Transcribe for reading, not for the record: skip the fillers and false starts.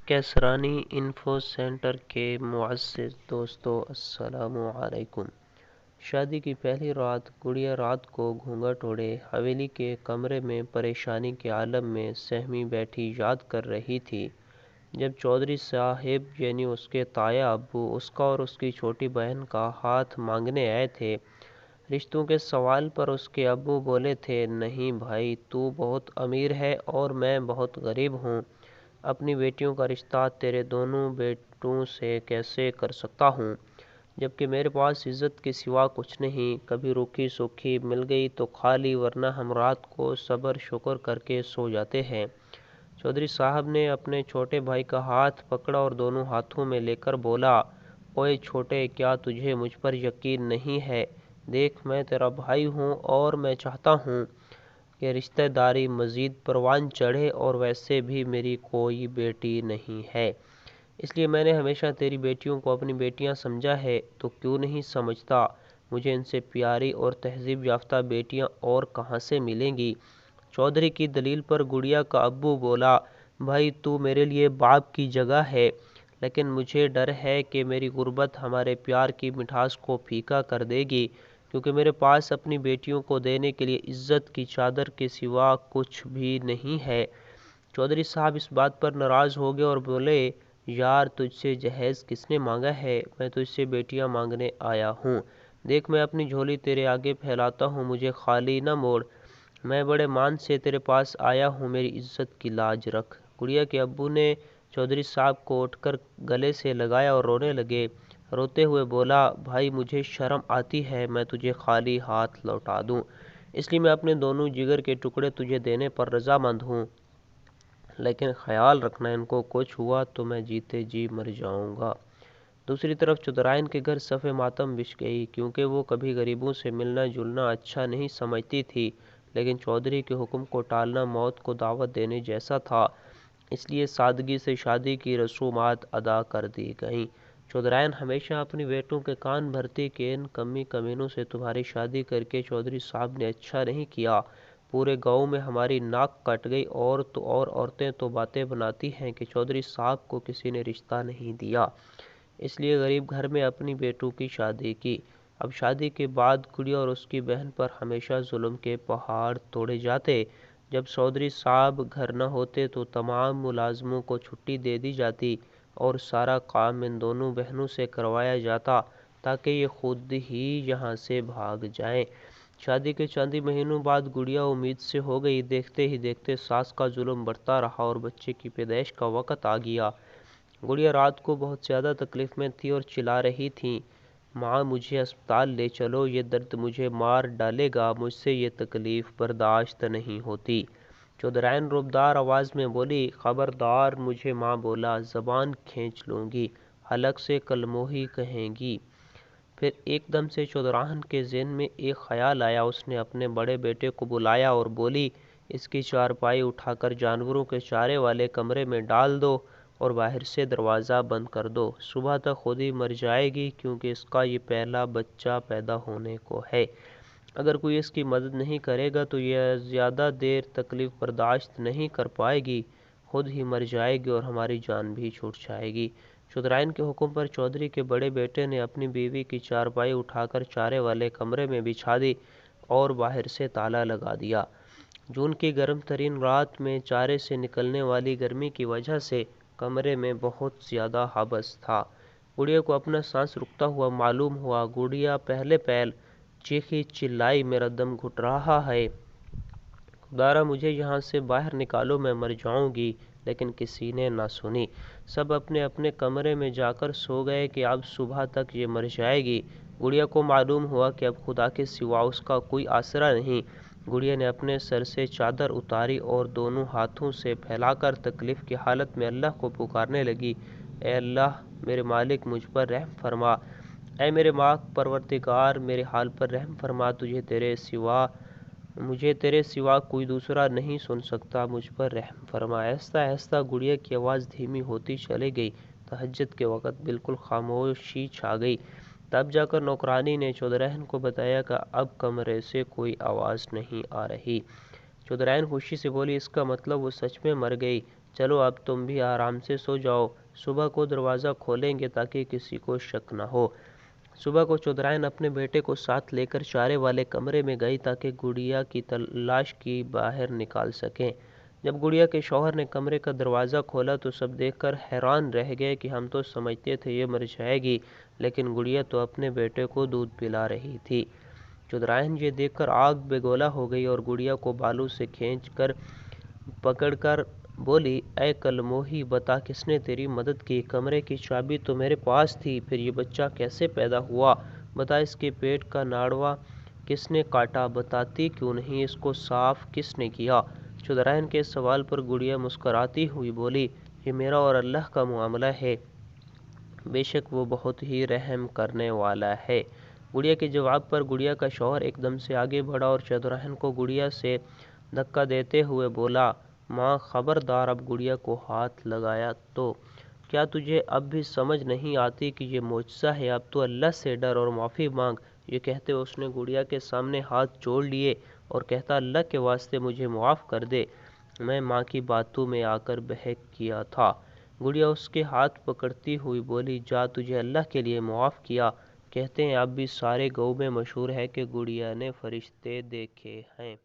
کیسرانی info centre کے معزز دوستو، السلام علیکم۔ شادی کی پہلی رات گڑیا رات کو گھونگھٹ اوڑھے حویلی کے کمرے میں پریشانی کے عالم میں سہمی بیٹھی یاد کر رہی تھی جب چودھری صاحب یعنی اس کے تایا ابو اس کا اور اس کی چھوٹی بہن کا ہاتھ مانگنے آئے تھے۔ رشتوں کے سوال پر اس کے ابو بولے تھے، نہیں بھائی، تو بہت امیر ہے اور میں بہت غریب ہوں، اپنی بیٹیوں کا رشتہ تیرے دونوں بیٹوں سے کیسے کر سکتا ہوں، جبکہ میرے پاس عزت کے سوا کچھ نہیں، کبھی روکھی سوکھی مل گئی تو کھا لی، ورنہ ہم رات کو صبر شکر کر کے سو جاتے ہیں۔ چودھری صاحب نے اپنے چھوٹے بھائی کا ہاتھ پکڑا اور دونوں ہاتھوں میں لے کر بولا، اوئے چھوٹے، کیا تجھے مجھ پر یقین نہیں ہے؟ دیکھ، میں تیرا بھائی ہوں اور میں چاہتا ہوں کہ رشتہ داری مزید پروان چڑھے، اور ویسے بھی میری کوئی بیٹی نہیں ہے، اس لیے میں نے ہمیشہ تیری بیٹیوں کو اپنی بیٹیاں سمجھا ہے، تو کیوں نہیں سمجھتا؟ مجھے ان سے پیاری اور تہذیب یافتہ بیٹیاں اور کہاں سے ملیں گی؟ چودھری کی دلیل پر گڑیا کا ابو بولا، بھائی تو میرے لیے باپ کی جگہ ہے، لیکن مجھے ڈر ہے کہ میری غربت ہمارے پیار کی مٹھاس کو پھیکا کر دے گی، کیونکہ میرے پاس اپنی بیٹیوں کو دینے کے لیے عزت کی چادر کے سوا کچھ بھی نہیں ہے۔ چودھری صاحب اس بات پر ناراض ہو گئے اور بولے، یار تجھ سے جہیز کس نے مانگا ہے؟ میں تجھ سے بیٹیاں مانگنے آیا ہوں۔ دیکھ، میں اپنی جھولی تیرے آگے پھیلاتا ہوں، مجھے خالی نہ موڑ، میں بڑے مان سے تیرے پاس آیا ہوں، میری عزت کی لاج رکھ۔ گڑیا کے ابو نے چودھری صاحب کو اٹھ کر گلے سے لگایا اور رونے لگے۔ روتے ہوئے بولا، بھائی مجھے شرم آتی ہے میں تجھے خالی ہاتھ لوٹا دوں، اس لیے میں اپنے دونوں جگر کے ٹکڑے تجھے دینے پر رضامند ہوں، لیکن خیال رکھنا ان کو کچھ ہوا تو میں جیتے جی مر جاؤں گا۔ دوسری طرف چودھرائن کے گھر صف ماتم بچھ گئی، کیونکہ وہ کبھی غریبوں سے ملنا جلنا اچھا نہیں سمجھتی تھی، لیکن چودھری کے حکم کو ٹالنا موت کو دعوت دینے جیسا تھا، اس لیے سادگی سے شادی کی رسومات ادا کر دی گئیں۔ چودھرائن ہمیشہ اپنی بیٹوں کے کان بھرتی کہ ان کمی کمینوں سے تمہاری شادی کر کے چودھری صاحب نے اچھا نہیں کیا، پورے گاؤں میں ہماری ناک کٹ گئی، اور عورتیں تو باتیں بناتی ہیں کہ چودھری صاحب کو کسی نے رشتہ نہیں دیا، اس لیے غریب گھر میں اپنی بیٹوں کی شادی کی۔ اب شادی کے بعد گڑیا اور اس کی بہن پر ہمیشہ ظلم کے پہاڑ توڑے جاتے۔ جب چودھری صاحب گھر نہ ہوتے تو تمام ملازموں کو چھٹی دے دی جاتی اور سارا کام ان دونوں بہنوں سے کروایا جاتا تاکہ یہ خود ہی یہاں سے بھاگ جائیں۔ شادی کے چند ہی مہینوں بعد گڑیا امید سے ہو گئی، دیکھتے ہی دیکھتے ساس کا ظلم بڑھتا رہا اور بچے کی پیدائش کا وقت آ گیا۔ گڑیا رات کو بہت زیادہ تکلیف میں تھی اور چلا رہی تھی، ماں مجھے اسپتال لے چلو، یہ درد مجھے مار ڈالے گا، مجھ سے یہ تکلیف برداشت نہیں ہوتی۔ چودھرائن رعبدار آواز میں بولی، خبردار، مجھے ماں بولا، زبان کھینچ لوں گی، حلق سے کلموہی کہیں گی۔ پھر ایک دم سے چودھرائن کے ذہن میں ایک خیال آیا، اس نے اپنے بڑے بیٹے کو بلایا اور بولی، اس کی چارپائی اٹھا کر جانوروں کے چارے والے کمرے میں ڈال دو اور باہر سے دروازہ بند کر دو، صبح تک خود ہی مر جائے گی، کیونکہ اس کا یہ پہلا بچہ پیدا ہونے کو ہے، اگر کوئی اس کی مدد نہیں کرے گا تو یہ زیادہ دیر تکلیف برداشت نہیں کر پائے گی، خود ہی مر جائے گی اور ہماری جان بھی چھوٹ جائے گی۔ چودھرائن کے حکم پر چودھری کے بڑے بیٹے نے اپنی بیوی کی چارپائی اٹھا کر چارے والے کمرے میں بچھا دی اور باہر سے تالا لگا دیا۔ جون کی گرم ترین رات میں چارے سے نکلنے والی گرمی کی وجہ سے کمرے میں بہت زیادہ حبس تھا۔ گڑیا کو اپنا سانس رکتا ہوا معلوم ہوا۔ گڑیا پہلے پہل چیخی چلائی، میرا دم گھٹ رہا ہے، خدارا مجھے یہاں سے باہر نکالو، میں مر جاؤں گی، لیکن کسی نے نہ سنی۔ سب اپنے اپنے کمرے میں جا کر سو گئے کہ اب صبح تک یہ مر جائے گی۔ گڑیا کو معلوم ہوا کہ اب خدا کے سوا اس کا کوئی آسرا نہیں۔ گڑیا نے اپنے سر سے چادر اتاری اور دونوں ہاتھوں سے پھیلا کر تکلیف کی حالت میں اللہ کو پکارنے لگی، اے اللہ میرے مالک، مجھ پر رحم فرما، اے میرے پاک پروردگار، میرے حال پر رحم فرما، مجھے تیرے سوا کوئی دوسرا نہیں سن سکتا، مجھ پر رحم فرما۔ آہستہ آہستہ گڑیا کی آواز دھیمی ہوتی چلی گئی۔ تہجد کے وقت بالکل خاموشی چھا گئی۔ تب جا کر نوکرانی نے چودھرائن کو بتایا کہ اب کمرے سے کوئی آواز نہیں آ رہی۔ چودھرائن خوشی سے بولی، اس کا مطلب وہ سچ میں مر گئی۔ چلو اب تم بھی آرام سے سو جاؤ، صبح کو دروازہ کھولیں گے تاکہ کسی کو شک نہ ہو۔ صبح کو چودرائن اپنے بیٹے کو ساتھ لے کر چارے والے کمرے میں گئی تاکہ گڑیا کی تلاش کی باہر نکال سکیں۔ جب گڑیا کے شوہر نے کمرے کا دروازہ کھولا تو سب دیکھ کر حیران رہ گئے کہ ہم تو سمجھتے تھے یہ مر جائے گی، لیکن گڑیا تو اپنے بیٹے کو دودھ پلا رہی تھی۔ چودرائن یہ دیکھ کر آگ بگولا ہو گئی اور گڑیا کو بالوں سے کھینچ کر پکڑ کر بولی، اے کل موہی، بتا کس نے تیری مدد کی؟ کمرے کی چابی تو میرے پاس تھی، پھر یہ بچہ کیسے پیدا ہوا؟ بتا اس کے پیٹ کا ناڑوا کس نے کاٹا؟ بتاتی کیوں نہیں؟ اس کو صاف کس نے کیا؟ چودرائن کے سوال پر گڑیا مسکراتی ہوئی بولی، یہ میرا اور اللہ کا معاملہ ہے، بے شک وہ بہت ہی رحم کرنے والا ہے۔ گڑیا کے جواب پر گڑیا کا شوہر ایک دم سے آگے بڑھا اور چودرائن کو گڑیا سے دھکا دیتے ہوئے بولا، ماں خبردار، اب گڑیا کو ہاتھ لگایا تو کیا تجھے اب بھی سمجھ نہیں آتی کہ یہ معجزہ ہے؟ اب تو اللہ سے ڈر اور معافی مانگ۔ یہ کہتے اس نے گڑیا کے سامنے ہاتھ جوڑ لیے اور کہتا، اللہ کے واسطے مجھے معاف کر دے، میں ماں کی باتوں میں آ کر بہک گیا تھا۔ گڑیا اس کے ہاتھ پکڑتی ہوئی بولی، جا، تجھے اللہ کے لیے معاف کیا۔ کہتے ہیں اب بھی سارے گاؤں میں مشہور ہے کہ گڑیا نے فرشتے دیکھے ہیں۔